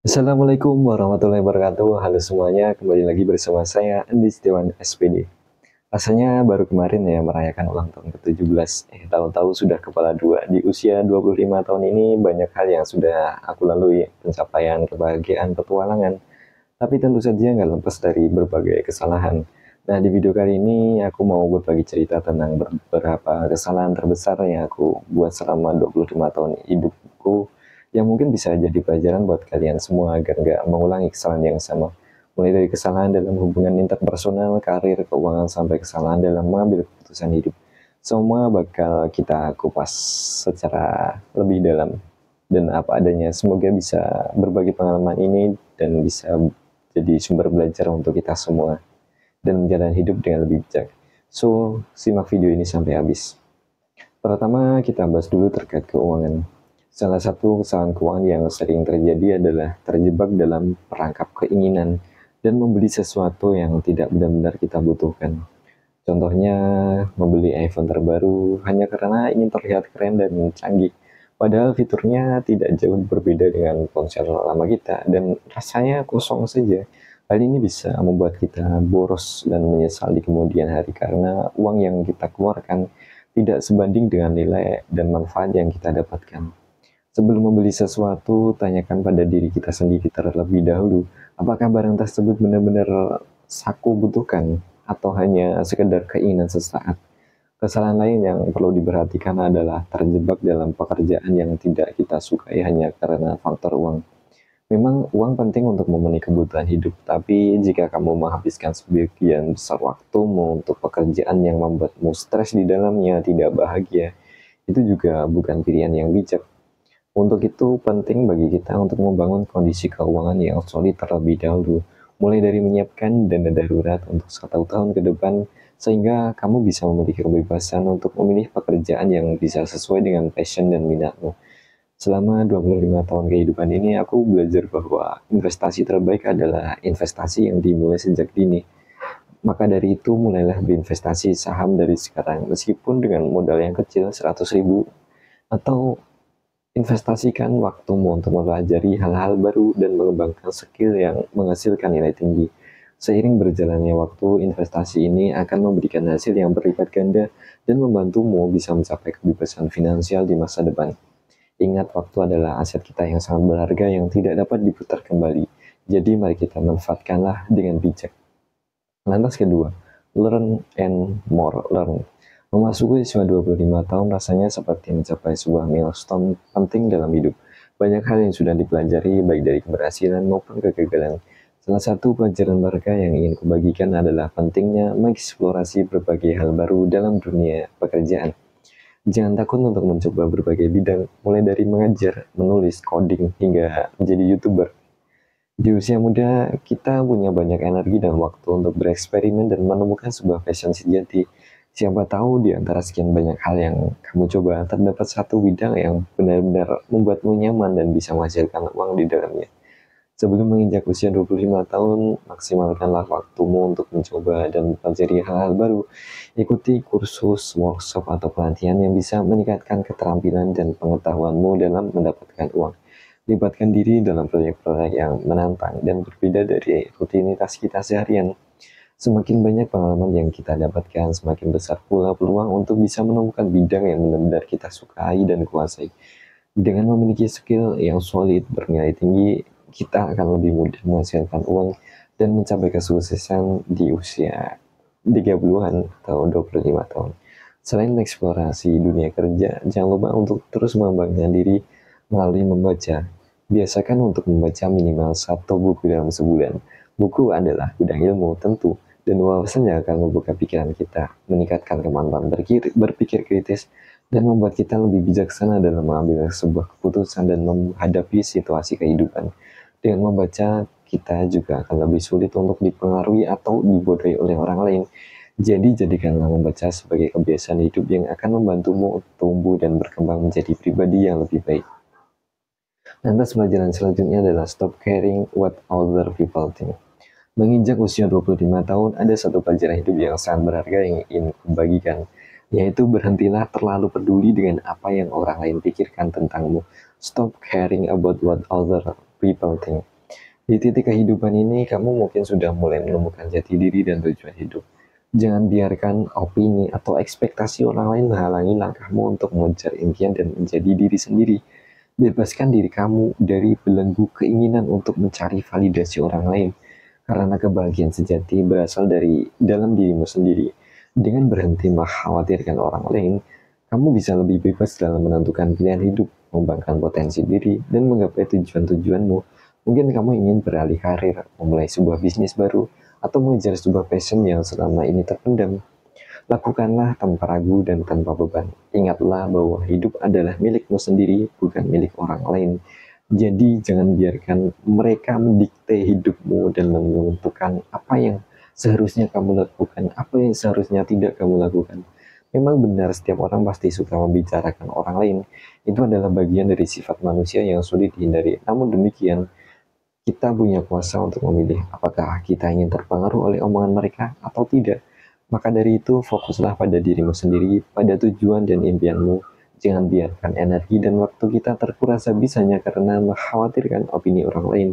Assalamualaikum warahmatullahi wabarakatuh. Halo semuanya, kembali lagi bersama saya Andi Setiawan SPD. Rasanya baru kemarin ya merayakan ulang tahun ke-17. Tahu-tahu sudah kepala dua. Di usia 25 tahun ini banyak hal yang sudah aku lalui, pencapaian, kebahagiaan, petualangan. Tapi tentu saja nggak lepas dari berbagai kesalahan. Nah, di video kali ini aku mau berbagi cerita tentang beberapa kesalahan terbesar yang aku buat selama 25 tahun hidupku, yang mungkin bisa jadi pelajaran buat kalian semua agar nggak mengulangi kesalahan yang sama. Mulai dari kesalahan dalam hubungan interpersonal, karir, keuangan, sampai kesalahan dalam mengambil keputusan hidup. Semua bakal kita kupas secara lebih dalam dan apa adanya. Semoga bisa berbagi pengalaman ini dan bisa jadi sumber belajar untuk kita semua dan menjalani hidup dengan lebih bijak. So, simak video ini sampai habis. Pertama, kita bahas dulu terkait keuangan. Salah satu kesalahan keuangan yang sering terjadi adalah terjebak dalam perangkap keinginan dan membeli sesuatu yang tidak benar-benar kita butuhkan. Contohnya, membeli iPhone terbaru hanya karena ingin terlihat keren dan canggih. Padahal fiturnya tidak jauh berbeda dengan ponsel lama kita dan rasanya kosong saja. Hal ini bisa membuat kita boros dan menyesal di kemudian hari karena uang yang kita keluarkan tidak sebanding dengan nilai dan manfaat yang kita dapatkan. Sebelum membeli sesuatu, tanyakan pada diri kita sendiri terlebih dahulu, apakah barang tersebut benar-benar aku butuhkan atau hanya sekedar keinginan sesaat. Kesalahan lain yang perlu diperhatikan adalah terjebak dalam pekerjaan yang tidak kita sukai hanya karena faktor uang. Memang uang penting untuk memenuhi kebutuhan hidup, tapi jika kamu menghabiskan sebagian besar waktumu untuk pekerjaan yang membuatmu stres di dalamnya, tidak bahagia, itu juga bukan pilihan yang bijak. Untuk itu, penting bagi kita untuk membangun kondisi keuangan yang solid terlebih dahulu, mulai dari menyiapkan dana darurat untuk 1 tahun ke depan, sehingga kamu bisa memiliki kebebasan untuk memilih pekerjaan yang bisa sesuai dengan passion dan minatmu. Selama 25 tahun kehidupan ini, aku belajar bahwa investasi terbaik adalah investasi yang dimulai sejak dini. Maka dari itu, mulailah berinvestasi saham dari sekarang, meskipun dengan modal yang kecil, 100 ribu, atau investasikan waktumu untuk mempelajari hal-hal baru dan mengembangkan skill yang menghasilkan nilai tinggi. Seiring berjalannya waktu, investasi ini akan memberikan hasil yang berlipat ganda dan membantumu bisa mencapai kebebasan finansial di masa depan. Ingat, waktu adalah aset kita yang sangat berharga yang tidak dapat diputar kembali. Jadi mari kita manfaatkanlah dengan bijak. Lantas kedua, learn and more learn. Memasuki usia 25 tahun rasanya seperti mencapai sebuah milestone penting dalam hidup. Banyak hal yang sudah dipelajari, baik dari keberhasilan maupun kegagalan. Salah satu pelajaran berharga yang ingin kubagikan adalah pentingnya mengeksplorasi berbagai hal baru dalam dunia pekerjaan. Jangan takut untuk mencoba berbagai bidang, mulai dari mengajar, menulis, coding, hingga menjadi YouTuber. Di usia muda, kita punya banyak energi dan waktu untuk bereksperimen dan menemukan sebuah passion sejati. Siapa tahu di antara sekian banyak hal yang kamu coba, terdapat satu bidang yang benar-benar membuatmu nyaman dan bisa menghasilkan uang di dalamnya. Sebelum menginjak usia 25 tahun, maksimalkanlah waktumu untuk mencoba dan mempelajari hal-hal baru. Ikuti kursus, workshop, atau pelatihan yang bisa meningkatkan keterampilan dan pengetahuanmu dalam mendapatkan uang. Libatkan diri dalam proyek-proyek yang menantang dan berbeda dari rutinitas kita seharian. Semakin banyak pengalaman yang kita dapatkan, semakin besar pula peluang untuk bisa menemukan bidang yang benar-benar kita sukai dan kuasai. Dengan memiliki skill yang solid bernilai tinggi, kita akan lebih mudah menghasilkan uang dan mencapai kesuksesan di usia 30-an atau 25 tahun. Selain mengeksplorasi dunia kerja, jangan lupa untuk terus mengembangkan diri melalui membaca. Biasakan untuk membaca minimal 1 buku dalam sebulan. Buku adalah gudang ilmu tentu, dan wawasannya akan membuka pikiran kita, meningkatkan kemampuan berpikir kritis, dan membuat kita lebih bijaksana dalam mengambil sebuah keputusan dan menghadapi situasi kehidupan. Dengan membaca, kita juga akan lebih sulit untuk dipengaruhi atau dibodohi oleh orang lain. Jadi, jadikanlah membaca sebagai kebiasaan hidup yang akan membantumu tumbuh dan berkembang menjadi pribadi yang lebih baik. Lantas pelajaran selanjutnya adalah stop caring what other people think. Menginjak usia 25 tahun, ada satu pelajaran hidup yang sangat berharga yang ingin kubagikan, yaitu berhentilah terlalu peduli dengan apa yang orang lain pikirkan tentangmu. Stop caring about what other people think. Di titik kehidupan ini, kamu mungkin sudah mulai menemukan jati diri dan tujuan hidup. Jangan biarkan opini atau ekspektasi orang lain menghalangi langkahmu untuk mengejar impian dan menjadi diri sendiri. Bebaskan diri kamu dari belenggu keinginan untuk mencari validasi orang lain, karena kebahagiaan sejati berasal dari dalam dirimu sendiri. Dengan berhenti mengkhawatirkan orang lain, kamu bisa lebih bebas dalam menentukan pilihan hidup, mengembangkan potensi diri, dan menggapai tujuan-tujuanmu. Mungkin kamu ingin beralih karir, memulai sebuah bisnis baru, atau mengejar sebuah passion yang selama ini terpendam. Lakukanlah tanpa ragu dan tanpa beban. Ingatlah bahwa hidup adalah milikmu sendiri, bukan milik orang lain. Jadi jangan biarkan mereka mendikte hidupmu dan menentukan apa yang seharusnya kamu lakukan, apa yang seharusnya tidak kamu lakukan. Memang benar setiap orang pasti suka membicarakan orang lain. Itu adalah bagian dari sifat manusia yang sulit dihindari. Namun demikian, kita punya kuasa untuk memilih apakah kita ingin terpengaruh oleh omongan mereka atau tidak. Maka dari itu, fokuslah pada dirimu sendiri, pada tujuan dan impianmu. Jangan biarkan energi dan waktu kita terkuras habis-habisnya karena mengkhawatirkan opini orang lain.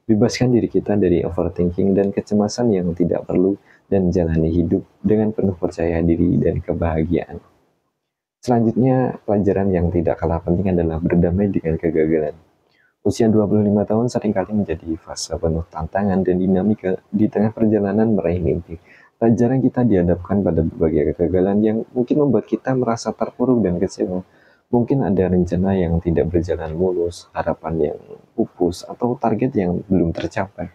Bebaskan diri kita dari overthinking dan kecemasan yang tidak perlu, dan jalani hidup dengan penuh percaya diri dan kebahagiaan. Selanjutnya, pelajaran yang tidak kalah penting adalah berdamai dengan kegagalan. Usia 25 tahun seringkali menjadi fase penuh tantangan dan dinamika di tengah perjalanan meraih mimpi. Pelajaran kita dihadapkan pada berbagai kegagalan yang mungkin membuat kita merasa terpuruk dan kecewa. Mungkin ada rencana yang tidak berjalan mulus, harapan yang pupus, atau target yang belum tercapai.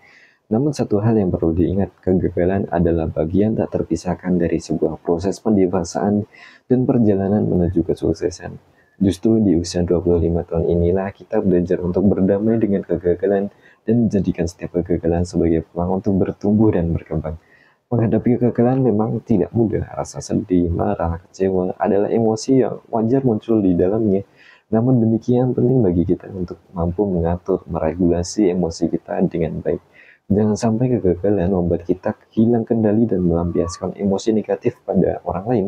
Namun satu hal yang perlu diingat, kegagalan adalah bagian tak terpisahkan dari sebuah proses pendewasaan dan perjalanan menuju kesuksesan. Justru di usia 25 tahun inilah kita belajar untuk berdamai dengan kegagalan dan menjadikan setiap kegagalan sebagai peluang untuk bertumbuh dan berkembang. Menghadapi kegagalan memang tidak mudah. Rasa sedih, marah, kecewa adalah emosi yang wajar muncul di dalamnya. Namun demikian penting bagi kita untuk mampu mengatur, meregulasi emosi kita dengan baik. Jangan sampai kegagalan membuat kita hilang kendali dan melampiaskan emosi negatif pada orang lain.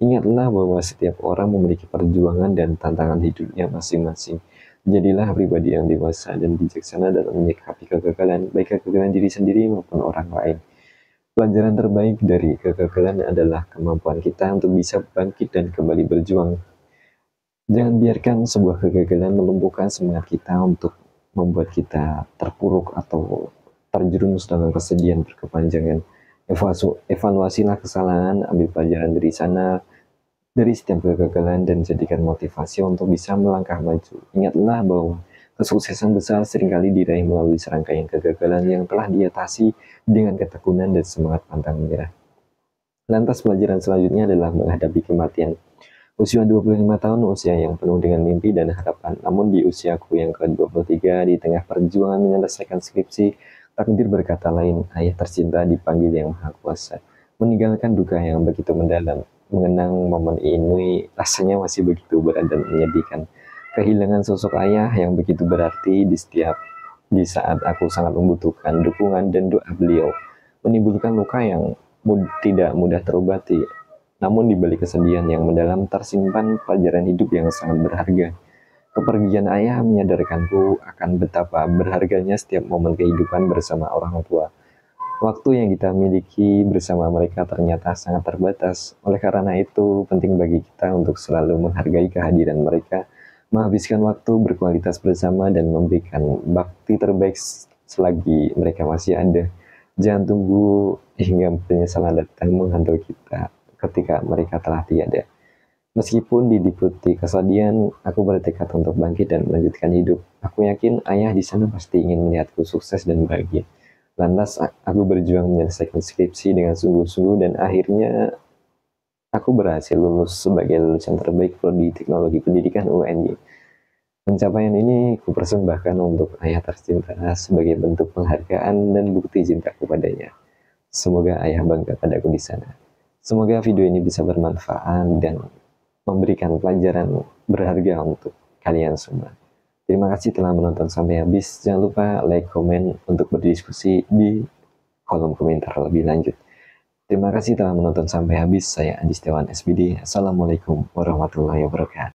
Ingatlah bahwa setiap orang memiliki perjuangan dan tantangan hidupnya masing-masing. Jadilah pribadi yang dewasa dan bijaksana dalam menyikapi kegagalan, baik kegagalan diri sendiri maupun orang lain. Pelajaran terbaik dari kegagalan adalah kemampuan kita untuk bisa bangkit dan kembali berjuang. Jangan biarkan sebuah kegagalan melumpuhkan semangat kita untuk membuat kita terpuruk atau terjerumus dalam kesedihan berkepanjangan. Evaluasilah kesalahan, ambil pelajaran dari sana, dari setiap kegagalan, dan jadikan motivasi untuk bisa melangkah maju. Ingatlah bahwa kesuksesan besar seringkali diraih melalui serangkaian kegagalan yang telah diatasi dengan ketekunan dan semangat pantang menyerah. Lantas pelajaran selanjutnya adalah menghadapi kematian. Usia 25 tahun, usia yang penuh dengan mimpi dan harapan. Namun di usiaku yang ke-23, di tengah perjuangan menyelesaikan skripsi, takdir berkata lain. Ayah tercinta dipanggil Yang Maha Kuasa. Meninggalkan duka yang begitu mendalam. Mengenang momen ini rasanya masih begitu berat dan menyedihkan. Kehilangan sosok ayah yang begitu berarti di saat aku sangat membutuhkan dukungan dan doa beliau, menimbulkan luka yang tidak mudah terobati. Namun di balik kesedihan yang mendalam tersimpan pelajaran hidup yang sangat berharga. Kepergian ayah menyadarkanku akan betapa berharganya setiap momen kehidupan bersama orang tua. Waktu yang kita miliki bersama mereka ternyata sangat terbatas. Oleh karena itu, penting bagi kita untuk selalu menghargai kehadiran mereka, menghabiskan waktu berkualitas bersama, dan memberikan bakti terbaik selagi mereka masih ada. Jangan tunggu hingga penyesalan datang menghantui kita ketika mereka telah tiada. Meskipun diliputi kesedihan, aku bertekad untuk bangkit dan melanjutkan hidup. Aku yakin ayah di sana pasti ingin melihatku sukses dan bahagia. Lantas aku berjuang menyelesaikan skripsi dengan sungguh-sungguh dan akhirnya aku berhasil lulus sebagai lulusan terbaik prodi teknologi pendidikan UNY. Pencapaian ini kupersembahkan untuk ayah tercinta sebagai bentuk penghargaan dan bukti cintaku padanya. Semoga ayah bangga padaku di sana. Semoga video ini bisa bermanfaat dan memberikan pelajaran berharga untuk kalian semua. Terima kasih telah menonton sampai habis. Jangan lupa like, komen untuk berdiskusi di kolom komentar lebih lanjut. Terima kasih telah menonton sampai habis. Saya Andi Setiawan SBD. Assalamualaikum warahmatullahi wabarakatuh.